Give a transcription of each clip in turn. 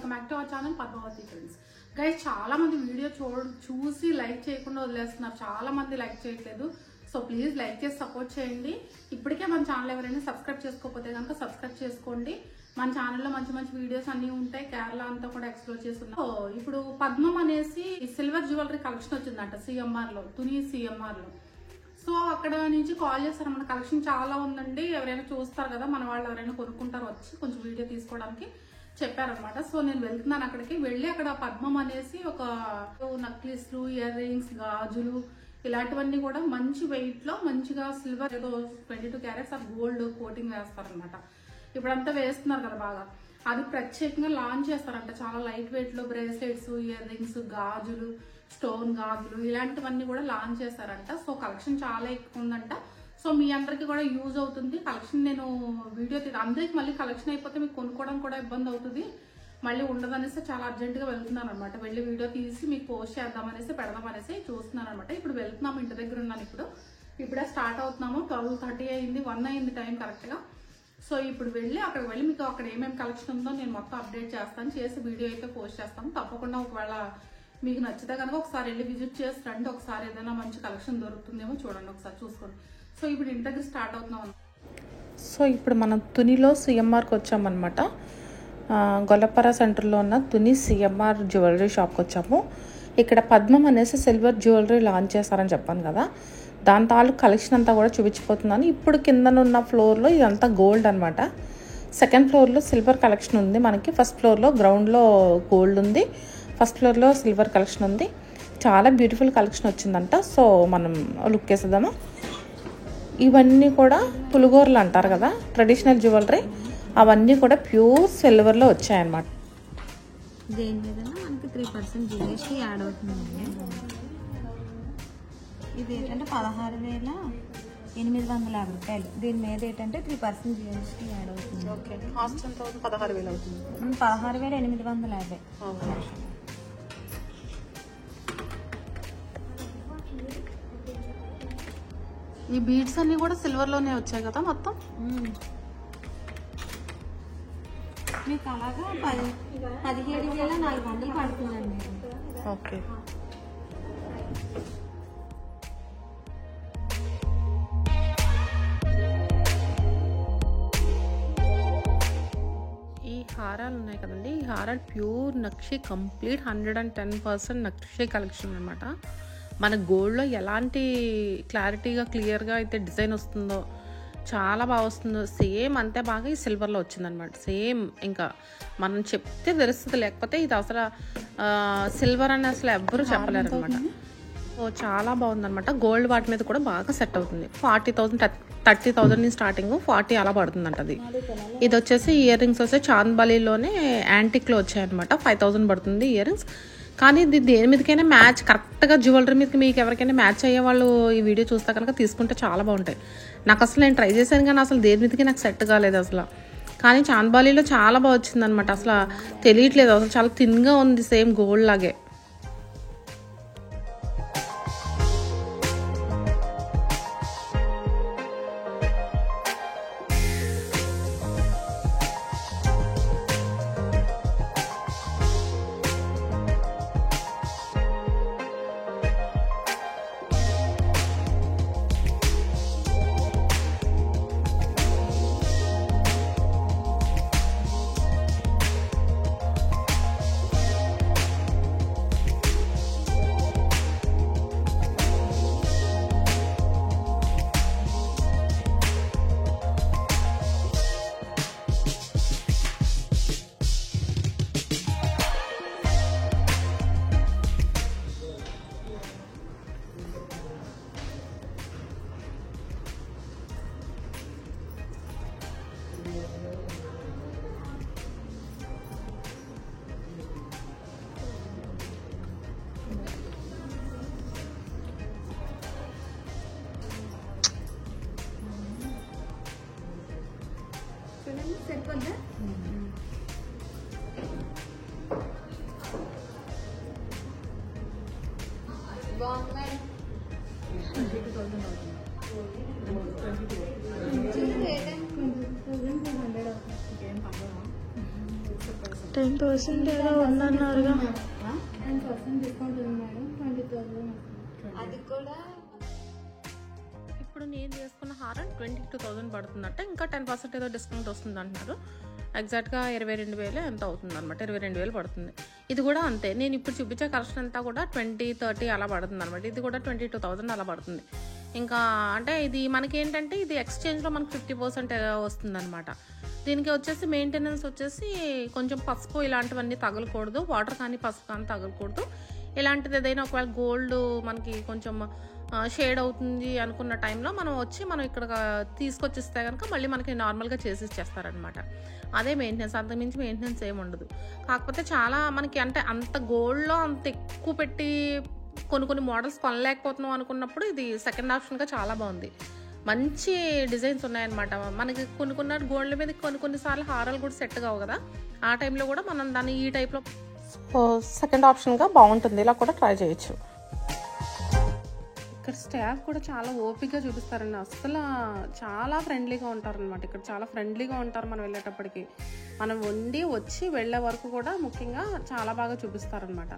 Welcome back to our channel Padmavati friends. Guys చాలా మంది video చూసి లైక్ చేయకుండా వదిలేస్తున్నారు. చాలా మంది లైక్ చేయట్లేదు. సో ప్లీజ్ లైక్ చేసి సపోర్ట్ చేయండి. ఇప్పటికే మన ఛానల్ ఎవరైనా సబ్స్క్రైబ్ చేసుకోకపోతే కనుక సబ్స్క్రైబ్ చేసుకోండి. మన ఛానల్లో మంచి మంచి వీడియోస్ అన్ని ఉంటాయి. కేరళ అంతా కూడా ఎక్స్ప్లోర్ చేస్తున్నాం. ఇప్పుడు పద్మం అనేసి సిల్వర్ జ్యువెలరీ కలెక్షన్ వచ్చిందంట సిఎంఆర్ లో, తుని సిఎంఆర్ లో. సో అక్కడ నుంచి కాల్ చేస్తారు, మన కలెక్షన్ చాలా ఉందండి, ఎవరైనా చూస్తారు కదా, మన వాళ్ళు ఎవరైనా కొనుక్కుంటారు, వచ్చి కొంచెం వీడియో తీసుకోవడానికి చెప్పారనమాట. సో నేను వెళ్తున్నాను అక్కడికి. వెళ్ళి అక్కడ పద్మం అనేసి ఒక నక్లీస్లు, ఇయర్ రింగ్స్, గాజులు ఇలాంటివన్నీ కూడా మంచి వెయిట్ లో మంచిగా సిల్వర్ ఏదో 22 క్యారెట్స్ ఆఫ్ గోల్డ్ కోటింగ్ వేస్తారనమాట. ఇప్పుడంతా వేస్తున్నారు కదా బాగా, అది ప్రత్యేకంగా లాంచ్ చేస్తారంట. చాలా లైట్ వెయిట్ లో బ్రేస్లెట్స్, ఇయర్ రింగ్స్, గాజులు, స్టోన్ గాజులు ఇలాంటివన్నీ కూడా లాంచ్ చేస్తారంట. సో కలెక్షన్ చాలా ఎక్కువ ఉందంట. సో మీ అందరికి కూడా యూజ్ అవుతుంది కలెక్షన్. నేను వీడియో అందరికి మళ్ళీ కలెక్షన్ అయిపోతే మీకు కొనుక్కోవడం కూడా ఇబ్బంది అవుతుంది, మళ్ళీ ఉండదనేసి చాలా అర్జెంటుగా వెళ్తున్నాను అనమాట. వెళ్ళి వీడియో తీసి మీకు పోస్ట్ చేద్దామనేసి పెడదామనేసి చూస్తున్నాను అనమాట. ఇప్పుడు వెళ్తున్నాము, ఇంటి దగ్గర ఉన్నాను. ఇప్పుడే స్టార్ట్ అవుతున్నాము. 12:30 అయింది, 1 అయింది టైం కరెక్ట్గా. సో ఇప్పుడు వెళ్ళి అక్కడికి వెళ్ళి మీకు అక్కడ ఏమేమి కలెక్షన్ ఉందో నేను మొత్తం అప్డేట్ చేస్తాను, చేసి వీడియో అయితే పోస్ట్ చేస్తాను. తప్పకుండా ఒకవేళ మీకు నచ్చితే కనుక ఒకసారి వెళ్ళి విజిట్ చేసి రండి. ఒకసారి ఏదైనా మంచి కలెక్షన్ దొరుకుతుందేమో చూడండి, ఒకసారి చూసుకోండి. సో ఇప్పుడు ఇంటి దగ్గర స్టార్ట్ అవుతున్నాం. సో ఇప్పుడు మనం తునిలో సిఎంఆర్కి వచ్చామన్నమాట. గొల్లపర సెంటర్లో ఉన్న తుని సిఎంఆర్ జ్యువెలరీ షాప్కి వచ్చాము. ఇక్కడ పద్మం అనేసి సిల్వర్ జ్యువెలరీ లాంచ్ చేస్తారని చెప్పాను కదా, దాని తాలూకు కలెక్షన్ అంతా కూడా చూపించిపోతున్నాను. ఇప్పుడు కిందనున్న ఫ్లోర్లో ఇదంతా గోల్డ్ అనమాట. సెకండ్ ఫ్లోర్లో సిల్వర్ కలెక్షన్ ఉంది మనకి. ఫస్ట్ ఫ్లోర్లో గ్రౌండ్లో గోల్డ్ ఉంది, ఫస్ట్ ఫ్లోర్లో సిల్వర్ కలెక్షన్ ఉంది. చాలా బ్యూటిఫుల్ కలెక్షన్ వచ్చిందంట. సో మనం లుక్ వేసేద్దామా. ఇవన్నీ కూడా పులిగోరలు అంటారు కదా, ట్రెడిషనల్ జ్యువెలరీ, అవన్నీ కూడా ప్యూర్ సిల్వర్లో వచ్చాయన్నమాట. దేని మీద మనకి 3% జిఎస్టీ యాడ్ అవుతుందండి. ఇది ఏంటంటే 16,850 రూపాయలు. దీని మీద ఏంటంటే 3% జిఎస్టీ యాడ్ అవుతుంది. ఓకే, కాస్ట్ ఎంత అవుతుంది? 16,000 అవుతుంది. 16,850. ఈ బీడ్స్ అన్ని కూడా సిల్వర్ లోనే వచ్చాయి కదా మొత్తం. మీకు అలాగా 17,400 పడుతుందండి. ఓకే, ఈ హారాలు ఉన్నాయి కదండి, ఈ హారాలు ప్యూర్ నక్షి, కంప్లీట్ 110% నక్షి కలెక్షన్ అనమాట. మన గోల్డ్లో ఎలాంటి క్లారిటీగా క్లియర్గా అయితే డిజైన్ వస్తుందో చాలా బాగా వస్తుందో, సేమ్ అంతే బాగా ఈ సిల్వర్లో వచ్చిందనమాట. సేమ్ ఇంకా మనం చెప్తే తెలుస్తుంది, లేకపోతే ఇది అసలు సిల్వర్ అని అసలు ఎవ్వరూ చెప్పలేరు అనమాట. సో చాలా బాగుందనమాట. గోల్డ్ వాటి మీద కూడా బాగా సెట్ అవుతుంది. 40,000 30,000 నుంచి స్టార్టింగ్ 40 అలా పడుతుందంట. అది ఇది వచ్చేసి ఇయర్ రింగ్స్ వస్తే చాంద్బాలీలోనే యాంటిక్లో వచ్చాయన్నమాట. 5,000 పడుతుంది ఇయర్ రింగ్స్. కానీ ఇది దేని మీదకైనా మ్యాచ్, కరెక్ట్గా జ్యువెలరీ మీదకి మీకు ఎవరికైనా మ్యాచ్ అయ్యే వాళ్ళు ఈ వీడియో చూస్తే కనుక తీసుకుంటే చాలా బాగుంటాయి. నాకు అసలు నేను ట్రై చేశాను కానీ అసలు దేని మీదకి నాకు సెట్ కాలేదు అసలు. కానీ చాంద్బాలీలో చాలా బాగా వచ్చిందనమాట. అసలు తెలియట్లేదు, అసలు చాలా థిన్గా ఉంది, సేమ్ గోల్డ్ లాగే. సరిపోద్దా? బాగుంది. 10% ఏదో ఉందన్నారుగా. 10% డిస్కౌంట్ ఉంది మేడం. 20,000 అది కూడా ఇప్పుడు నేను చేసుకున్న హారం 22,000 పడుతుందంట. ఇంకా 10% ఏదో డిస్కౌంట్ వస్తుంది అంటున్నారు. ఎగ్జాక్ట్గా 22,000 ఎంత అవుతుంది అనమాట. 22,000 పడుతుంది. ఇది కూడా అంతే. నేను ఇప్పుడు చూపించే కలెక్షన్ అంతా కూడా 20-30 అలా పడుతుంది అనమాట. ఇది కూడా 22,000 అలా పడుతుంది. ఇంకా అంటే ఇది మనకి ఏంటంటే ఇది ఎక్స్చేంజ్లో మనకు 50% వస్తుంది అనమాట. దీనికి వచ్చేసి మెయింటెనెన్స్ వచ్చేసి కొంచెం పసుపు ఇలాంటివన్నీ తగలకూడదు, వాటర్ కానీ పసుపు కానీ తగలకూడదు. ఇలాంటిది ఏదైనా ఒకవేళ గోల్డ్ మనకి కొంచెం షేడ్ అవుతుంది అనుకున్న టైంలో మనం వచ్చి మనం ఇక్కడ తీసుకొచ్చిస్తే కనుక మళ్ళీ మనకి నార్మల్గా చేసి ఇచ్చేస్తారనమాట. అదే మెయింటెనెన్స్, అంతకుమించి మెయింటెనెన్స్ ఏమి ఉండదు. కాకపోతే చాలా మనకి అంటే అంత గోల్డ్లో అంత ఎక్కువ పెట్టి కొన్ని మోడల్స్ కొనలేకపోతున్నాం అనుకున్నప్పుడు ఇది సెకండ్ ఆప్షన్గా చాలా బాగుంది. మంచి డిజైన్స్ ఉన్నాయన్నమాట. మనకి కొన్ని గోల్డ్ మీద కొన్నిసార్లు హారాలు కూడా సెట్ కావు కదా, ఆ టైంలో కూడా మనం దాన్ని ఈ టైప్లో సెకండ్ ఆప్షన్గా బాగుంటుంది. ఇలా కూడా ట్రై చేయొచ్చు. ఇక్కడ స్టాఫ్ కూడా చాలా ఓపికగా చూపిస్తారండి. అసలు చాలా ఫ్రెండ్లీగా ఉంటారనమాట. ఇక్కడ చాలా ఫ్రెండ్లీగా ఉంటారు. మనం వెళ్ళేటప్పటికి మనం వండి వచ్చి వెళ్ళే వరకు కూడా ముఖ్యంగా చాలా బాగా చూపిస్తారనమాట.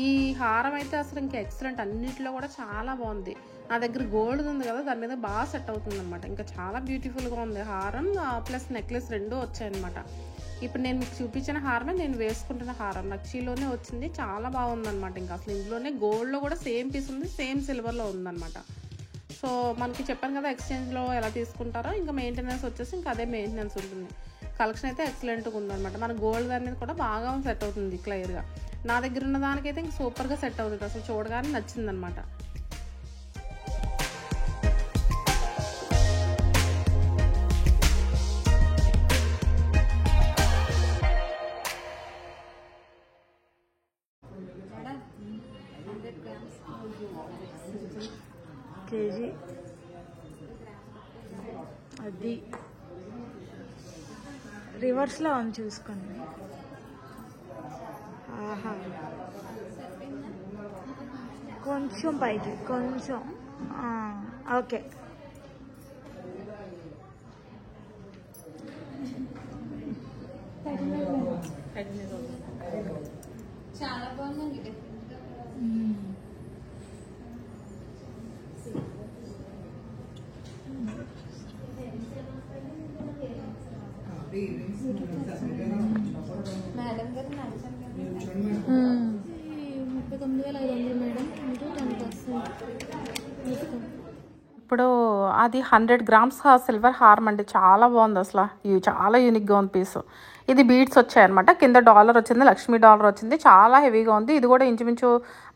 ఈ హారం అయితే అసలు ఇంకా ఎక్సలెంట్, అన్నింటిలో కూడా చాలా బాగుంది. నా దగ్గర గోల్డ్ ఉంది కదా, దాని మీద బాగా సెట్ అవుతుంది అనమాట. ఇంకా చాలా బ్యూటిఫుల్గా ఉంది హారం ప్లస్ నెక్లెస్ రెండూ వచ్చాయన్నమాట. ఇప్పుడు నేను మీకు చూపించిన హారమే నేను వేసుకుంటున్న హారం నక్షీలోనే వచ్చింది. చాలా బాగుందన్నమాట. ఇంకా అసలు ఇందులోనే గోల్డ్లో కూడా సేమ్ పీస్ ఉంది, సేమ్ సిల్వర్లో ఉందన్నమాట. సో మనకి చెప్పాను కదా ఎక్స్చేంజ్లో ఎలా తీసుకుంటారో, ఇంకా మెయింటెనెన్స్ వచ్చేసి ఇంకా అదే మెయింటెనెన్స్ ఉంటుంది. కలెక్షన్ అయితే ఎక్సలెంట్గా ఉందన్నమాట. మన గోల్డ్ దాని మీద కూడా బాగా సెట్ అవుతుంది క్లియర్గా. నా దగ్గర ఉన్న దానికైతే ఇంక సూపర్గా సెట్ అవుతుంది. అసలు చూడగానే నచ్చిందనమాట. కేజీ అది రివర్స్లో ఉంది చూసుకోండి. ఆహా, కొంచెం పైకి కొంచెం. ఓకే, చాలా బాగుందండి. మేడం గారు నడిచాను కదా, 39,500 మేడం. 10%. ఇప్పుడు అది 100 grams సిల్వర్ హారం అండి. చాలా బాగుంది అసలు. ఇవి చాలా యూనిక్గా ఉంది పీసు. ఇది బీడ్స్ వచ్చాయన్నమాట. కింద డాలర్ వచ్చింది, లక్ష్మీ డాలర్ వచ్చింది. చాలా హెవీగా ఉంది. ఇది కూడా ఇంచుమించు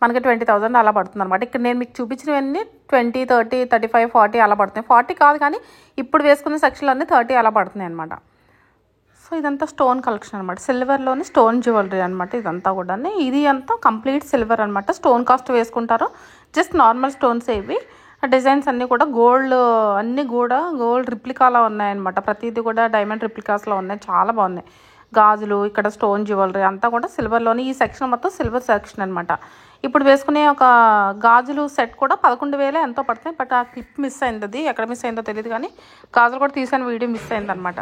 మనకి 20,000 అలా పడుతుంది అనమాట. ఇక్కడ నేను మీకు చూపించినవన్నీ 20, 30, 35, 40 అలా పడుతున్నాయి. 40 కాదు కానీ ఇప్పుడు వేసుకున్న సెక్షన్లో అన్నీ 30 అలా పడుతున్నాయి అనమాట. సో ఇదంతా స్టోన్ కలెక్షన్ అనమాట. సిల్వర్లోని స్టోన్ జ్యువెలరీ అనమాట ఇదంతా కూడా. ఇది అంతా కంప్లీట్ సిల్వర్ అనమాట. స్టోన్ కాస్ట్ వేసుకుంటారు, జస్ట్ నార్మల్ స్టోన్స్ ఇవి. డిజైన్స్ అన్నీ కూడా గోల్డ్, అన్నీ కూడా గోల్డ్ రిప్లికాలో ఉన్నాయన్నమాట. ప్రతిదీ కూడా డైమండ్ రిప్లికాస్లో ఉన్నాయి. చాలా బాగున్నాయి. గాజులు, ఇక్కడ స్టోన్ జ్యువెలరీ అంతా కూడా సిల్వర్లోని. ఈ సెక్షన్ మొత్తం సిల్వర్ సెక్షన్ అనమాట. ఇప్పుడు వేసుకునే ఒక గాజులు సెట్ కూడా 11,000 ఎంతో పడుతుంది. బట్ ఆ క్లిప్ మిస్ అయింది, అది ఎక్కడ మిస్ అయిందో తెలియదు కానీ గాజులు కూడా తీసిన వీడియో మిస్ అయింది అనమాట.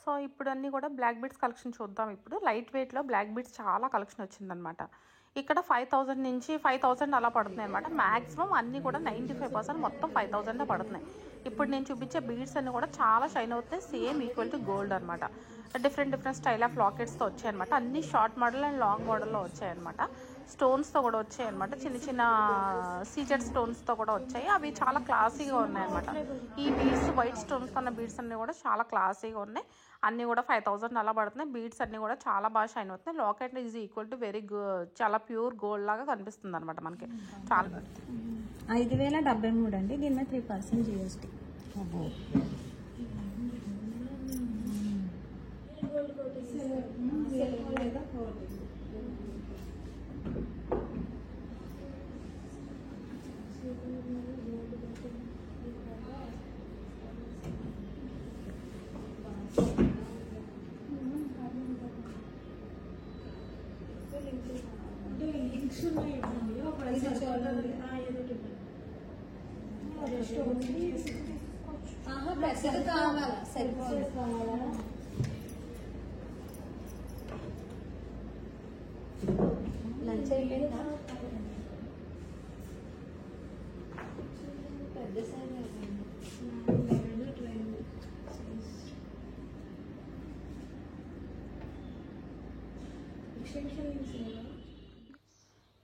సో ఇప్పుడు అన్నీ కూడా బ్లాక్ బీడ్స్ కలెక్షన్ చూద్దాం. ఇప్పుడు లైట్ వెయిట్లో బ్లాక్ బీడ్స్ చాలా కలెక్షన్ వచ్చిందనమాట. ఇక్కడ 5,000 నుంచి 5,000 అలా పడుతున్నాయి అనమాట. మ్యాక్సిమం అన్నీ కూడా 95% మొత్తం 5,000 పడుతున్నాయి. ఇప్పుడు నేను చూపించే బీడ్స్ అన్నీ కూడా చాలా షైన్ అవుతాయి. సేమ్ ఈక్వల్ టు గోల్డ్ అనమాట. డిఫరెంట్ స్టైల్ ఆఫ్ లాకెట్స్తో వచ్చాయన్నమాట. అన్ని షార్ట్ మోడల్ అండ్ లాంగ్ మోడల్లో వచ్చాయన్నమాట. స్టోన్స్తో కూడా వచ్చాయన్నమాట. చిన్న సీజెడ్ స్టోన్స్తో కూడా వచ్చాయి. అవి చాలా క్లాసీగా ఉన్నాయన్నమాట. ఈ బీడ్స్ వైట్ స్టోన్స్ అన్న బీడ్స్ అన్నీ కూడా చాలా క్లాసీగా ఉన్నాయి. అన్నీ కూడా 5,000 అలా పడుతున్నాయి. బీడ్స్ అన్నీ కూడా చాలా బాగా షైన్ అవుతున్నాయి. Locket is equal to very చాలా ప్యూర్ గోల్డ్ లాగా కనిపిస్తుంది అనమాట మనకి. చాలా 5,073 అండి. దీని మీద 3% GST. పెద్దది కావాలా సరిపోవాలి. లంచ్ అయిపోయిందా? పెద్ద సైజ్ అయిపోయింది.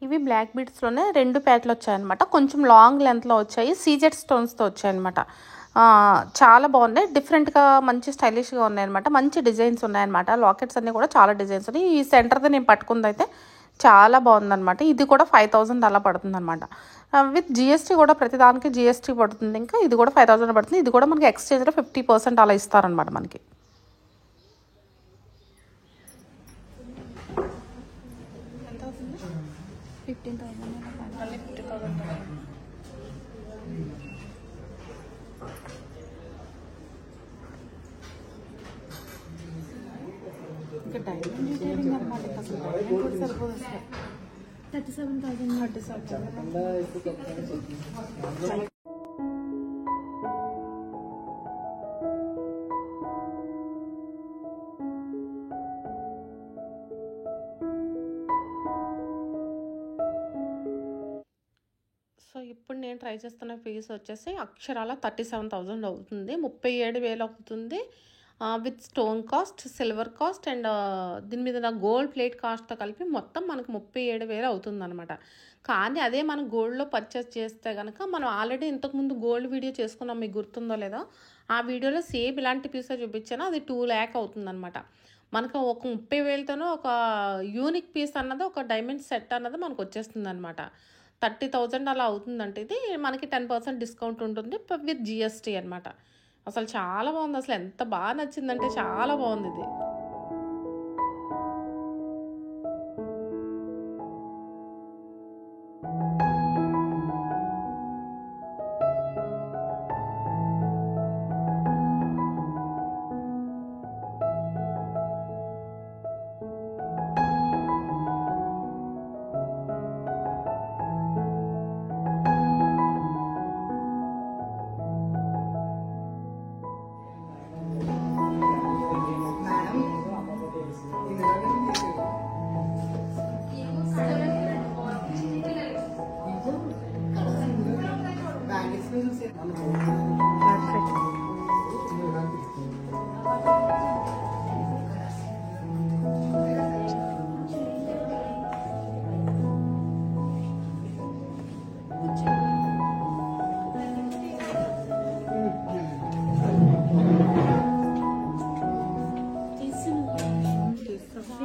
ఇవి బ్లాక్ బీడ్స్లోనే 2 ప్యాకెట్లు వచ్చాయన్నమాట. కొంచెం లాంగ్ లెంత్లో వచ్చాయి, సీజెడ్ స్టోన్స్తో వచ్చాయన్నమాట. చాలా బాగున్నాయి, డిఫరెంట్గా మంచి స్టైలిష్గా ఉన్నాయన్నమాట. మంచి డిజైన్స్ ఉన్నాయన్నమాట. లాకెట్స్ అన్నీ కూడా చాలా డిజైన్స్ ఉన్నాయి. ఈ సెంటర్ది నేను పట్టుకుంది అయితే చాలా బాగుందన్నమాట. ఇది కూడా 5000 అలా పడుతుంది అనమాట. విత్ జిఎస్టీ కూడా ప్రతిదానికి జిఎస్టీ పడుతుంది. ఇంకా ఇది కూడా 5000 పడుతుంది. ఇది కూడా మనకి ఎక్స్చేంజ్లో 50% అలా ఇస్తారనమాట మనకి. ఇంకా డైమండ్ డీటెయిలింగ్ అనమాట. అసలు డైమండ్ కూడా సరిపోదు అసలు. 37,000. సో ఇప్పుడు నేను ట్రై చేస్తున్న ఫీజు వచ్చేసి అక్షరాల 37,000 అవుతుంది. 37,000 అవుతుంది. With stone cost, silver cost and దీని మీద గోల్డ్ ప్లేట్ కాస్ట్తో కలిపి మొత్తం మనకు 37,000 అవుతుంది అనమాట. కానీ అదే మనం గోల్డ్లో పర్చేస్ చేస్తే కనుక మనం ఆల్రెడీ ఇంతకుముందు గోల్డ్ వీడియో చేసుకున్నాం, మీకు గుర్తుందో లేదో. ఆ వీడియోలో సేమ్ ఇలాంటి పీసే చూపించాను, అది 2 lakh అవుతుంది అనమాట. మనకు ఒక 30,000తోనూ ఒక యూనిక్ పీస్ అన్నది, ఒక డైమండ్ సెట్ అన్నది మనకు వచ్చేస్తుంది అనమాట. 30,000 అలా అవుతుందంటే ఇది మనకి 10% డిస్కౌంట్ ఉంటుంది విత్ జిఎస్టీ అనమాట. అసలు చాలా బాగుంది, అసలు ఎంత బాగా నచ్చిందంటే చాలా బాగుంది ఇది.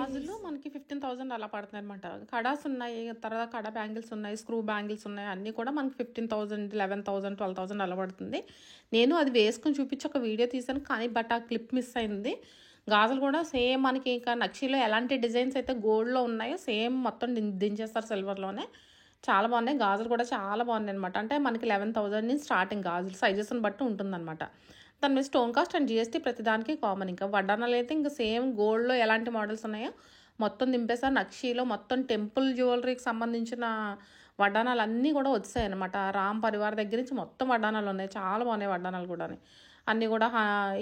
గాజులు మనకి 15,000 అలా పడుతుంది అనమాట. కడాస్ ఉన్నాయి, తర్వాత కడ బ్యాంగిల్స్ ఉన్నాయి, స్క్రూ బ్యాంగిల్స్ ఉన్నాయి, అన్నీ కూడా మనకి 15,000, 11,000, 12,000 అలా పడుతుంది. నేను అది వేసుకుని చూపించి ఒక వీడియో తీసాను, కానీ బట్ ఆ క్లిప్ మిస్ అయింది. గాజులు కూడా సేమ్ మనకి ఇంకా నక్షీలో ఎలాంటి డిజైన్స్ అయితే గోల్డ్లో ఉన్నాయో సేమ్ మొత్తం దించేస్తారు సిల్వర్లోనే. చాలా బాగున్నాయి గాజులు కూడా, చాలా బాగున్నాయి అనమాట. అంటే మనకి 11,000 నుంచి స్టార్టింగ్ గాజులు సైజెస్ని బట్టి ఉంటుందన్నమాట. దాని మీద స్టోన్ కాస్ట్ అండ్ జిఎస్టీ ప్రతిదానికి కామన్. ఇంకా వడ్డానాలు అయితే ఇంకా సేమ్ గోల్డ్లో ఎలాంటి మోడల్స్ ఉన్నాయో మొత్తం దింపేస్తారు. నక్షీలో మొత్తం టెంపుల్ జ్యువెలరీకి సంబంధించిన వడ్డానాలు అన్నీ కూడా వచ్చాయి అనమాట. రామ్ పరివార్ దగ్గర నుంచి మొత్తం వడ్డానాలు ఉన్నాయి, చాలా బాగున్నాయి వడ్డానాలు కూడా. అన్నీ కూడా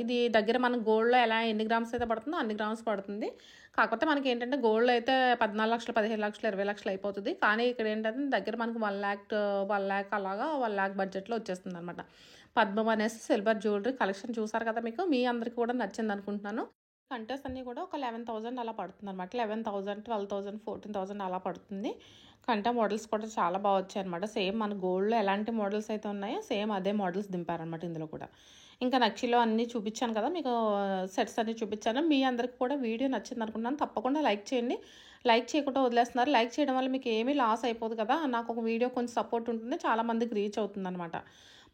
ఇది దగ్గర మనకు గోల్డ్లో ఎన్ని గ్రామ్స్ అయితే పడుతుందో అన్ని గ్రామ్స్ పడుతుంది. కాకపోతే మనకి ఏంటంటే గోల్డ్ అయితే 14 లక్షలు, 15 లక్షలు, 20 లక్షలు అయిపోతుంది. కానీ ఇక్కడ ఏంటంటే దగ్గర మనకి 1 lakh అలాగా 1 lakh బడ్జెట్లో వచ్చేస్తుంది అనమాట. పద్మం అనేసి సిల్వర్ జ్యువెలరీ కలెక్షన్ చూసారు కదా, మీకు మీ అందరికీ కూడా నచ్చింది అనుకుంటున్నాను. కంటెస్ అన్నీ కూడా ఒక 11,000 అలా పడుతుంది అనమాట. 11,000, 12,000, 14,000 అలా పడుతుంది. కంటే మోడల్స్ కూడా చాలా బాగా వచ్చాయి అనమాట. సేమ్ మన గోల్డ్లో ఎలాంటి మోడల్స్ అయితే ఉన్నాయో సేమ్ అదే మోడల్స్ దింపారనమాట ఇందులో కూడా. ఇంకా నక్షిలో అన్నీ చూపించాను కదా, మీకు సెట్స్ అన్నీ చూపించాను. మీ అందరికి కూడా వీడియో నచ్చింది అనుకుంటున్నాను. తప్పకుండా లైక్ చేయండి లైక్ చేయకుండా వదిలేస్తున్నారు. లైక్ చేయడం వల్ల మీకు ఏమీ లాస్ అయిపోదు కదా, నాకు ఒక వీడియో కొంచెం సపోర్ట్ ఉంటుంది, చాలామందికి రీచ్ అవుతుంది అనమాట.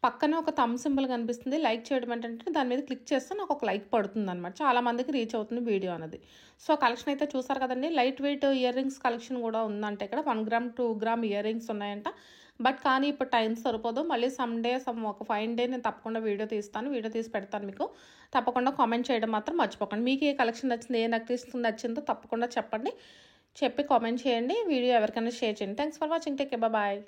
పక్కనే ఒక థమ్ సింబల్ కనిపిస్తుంది, లైక్ చేయడం ఏంటంటే దాని మీద క్లిక్ చేస్తే నాకు ఒక లైక్ పడుతుంది అనమాట. చాలామందికి రీచ్ అవుతుంది వీడియో అనేది. సో కలెక్షన్ అయితే చూసారు కదండి. Light weight ear rings collection కూడా ఉందంటే ఇక్కడ 1 గ్రామ్ 2 గ్రామ్ ఇయర్ రింగ్స్ ఉన్నాయంట. బట్ కానీ ఇప్పుడు టైం సరిపోదు. మళ్ళీ ఒక ఫైన్ డే నేను తప్పకుండా వీడియో తీసి పెడతాను మీకు. తప్పకుండా కామెంట్ చేయడం మాత్రం మర్చిపోకండి. మీకు ఏ కలెక్షన్ నచ్చింది, ఏ నెక్లెస్ నచ్చిందో తప్పకుండా చెప్పండి. చెప్పి కామెంట్ చేయండి. వీడియో ఎవరికైనా షేర్ చేయండి. Thanks for watching. Take care. Bye.